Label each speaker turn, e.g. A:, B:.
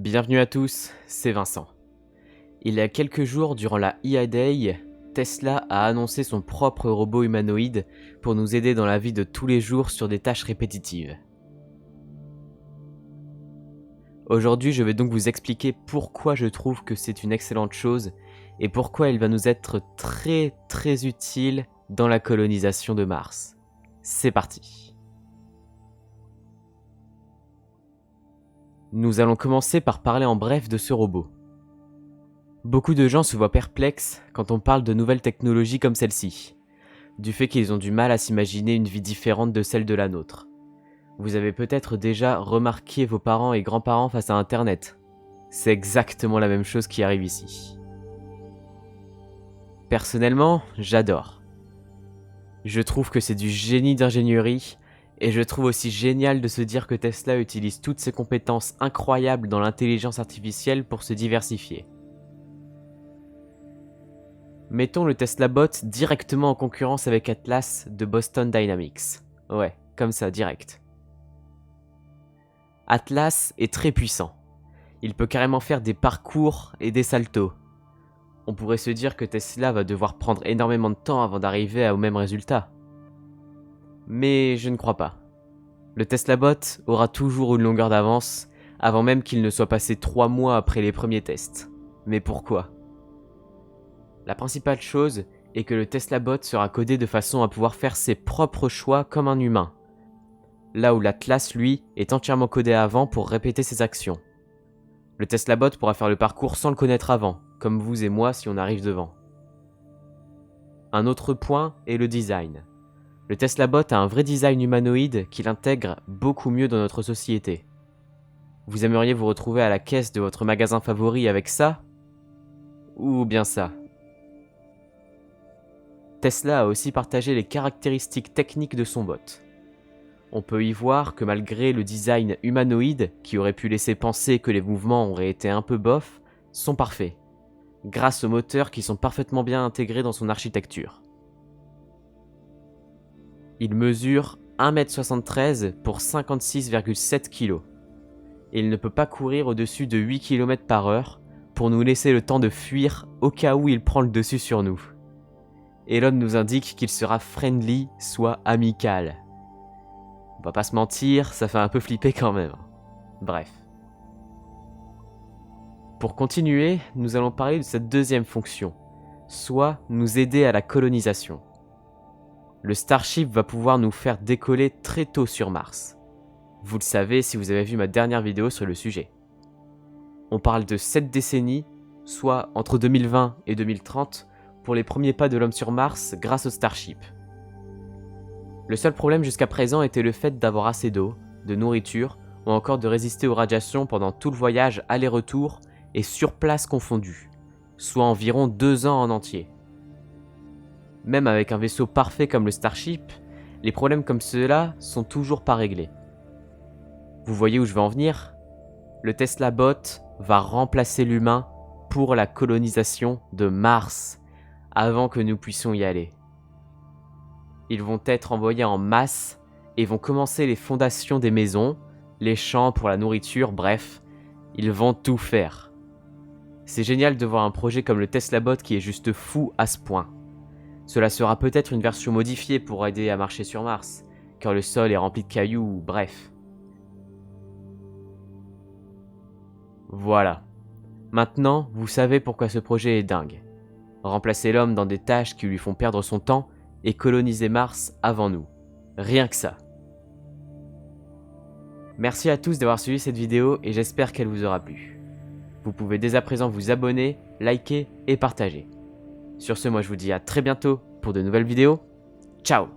A: Bienvenue à tous, c'est Vincent. Il y a quelques jours, durant la IA Day, Tesla a annoncé son propre robot humanoïde pour nous aider dans la vie de tous les jours sur des tâches répétitives. Aujourd'hui, je vais donc vous expliquer pourquoi je trouve que c'est une excellente chose et pourquoi il va nous être très utile dans la colonisation de Mars. C'est parti. Nous allons commencer par parler en bref de ce robot. Beaucoup de gens se voient perplexes quand on parle de nouvelles technologies comme celle-ci, du fait qu'ils ont du mal à s'imaginer une vie différente de celle de la nôtre. Vous avez peut-être déjà remarqué vos parents et grands-parents face à Internet. C'est exactement la même chose qui arrive ici. Personnellement, j'adore. Je trouve que c'est du génie d'ingénierie, et je trouve aussi génial de se dire que Tesla utilise toutes ses compétences incroyables dans l'intelligence artificielle pour se diversifier. Mettons le Tesla Bot directement en concurrence avec Atlas de Boston Dynamics. Ouais, comme ça, direct. Atlas est très puissant. Il peut carrément faire des parcours et des saltos. On pourrait se dire que Tesla va devoir prendre énormément de temps avant d'arriver au même résultat. Mais je ne crois pas. Le Tesla Bot aura toujours une longueur d'avance, avant même qu'il ne soit passé 3 mois après les premiers tests. Mais pourquoi ? La principale chose est que le Tesla Bot sera codé de façon à pouvoir faire ses propres choix comme un humain. Là où l'Atlas, lui, est entièrement codé avant pour répéter ses actions. Le Tesla Bot pourra faire le parcours sans le connaître avant, comme vous et moi si on arrive devant. Un autre point est le design. Le Tesla Bot a un vrai design humanoïde qui l'intègre beaucoup mieux dans notre société. Vous aimeriez vous retrouver à la caisse de votre magasin favori avec ça ? Ou bien ça ? Tesla a aussi partagé les caractéristiques techniques de son bot. On peut y voir que malgré le design humanoïde, qui aurait pu laisser penser que les mouvements auraient été un peu bof, sont parfaits, grâce aux moteurs qui sont parfaitement bien intégrés dans son architecture. Il mesure 1,73 m pour 56,7 kg. Et il ne peut pas courir au-dessus de 8 km/h pour nous laisser le temps de fuir au cas où il prend le dessus sur nous. Elon nous indique qu'il sera friendly, soit amical. On va pas se mentir, ça fait un peu flipper quand même. Bref. Pour continuer, nous allons parler de cette deuxième fonction, soit nous aider à la colonisation. Le Starship va pouvoir nous faire décoller très tôt sur Mars. Vous le savez si vous avez vu ma dernière vidéo sur le sujet. On parle de 7 décennies, soit entre 2020 et 2030, pour les premiers pas de l'homme sur Mars grâce au Starship. Le seul problème jusqu'à présent était le fait d'avoir assez d'eau, de nourriture, ou encore de résister aux radiations pendant tout le voyage aller-retour et sur place confondu, soit environ 2 ans en entier. Même avec un vaisseau parfait comme le Starship, les problèmes comme ceux-là sont toujours pas réglés. Vous voyez où je veux en venir ? Le Tesla Bot va remplacer l'humain pour la colonisation de Mars, avant que nous puissions y aller. Ils vont être envoyés en masse et vont commencer les fondations des maisons, les champs pour la nourriture, bref, ils vont tout faire. C'est génial de voir un projet comme le Tesla Bot qui est juste fou à ce point. Cela sera peut-être une version modifiée pour aider à marcher sur Mars, car le sol est rempli de cailloux, bref. Voilà. Maintenant, vous savez pourquoi ce projet est dingue. Remplacer l'homme dans des tâches qui lui font perdre son temps et coloniser Mars avant nous. Rien que ça. Merci à tous d'avoir suivi cette vidéo et j'espère qu'elle vous aura plu. Vous pouvez dès à présent vous abonner, liker et partager. Sur ce, moi je vous dis à très bientôt pour de nouvelles vidéos. Ciao!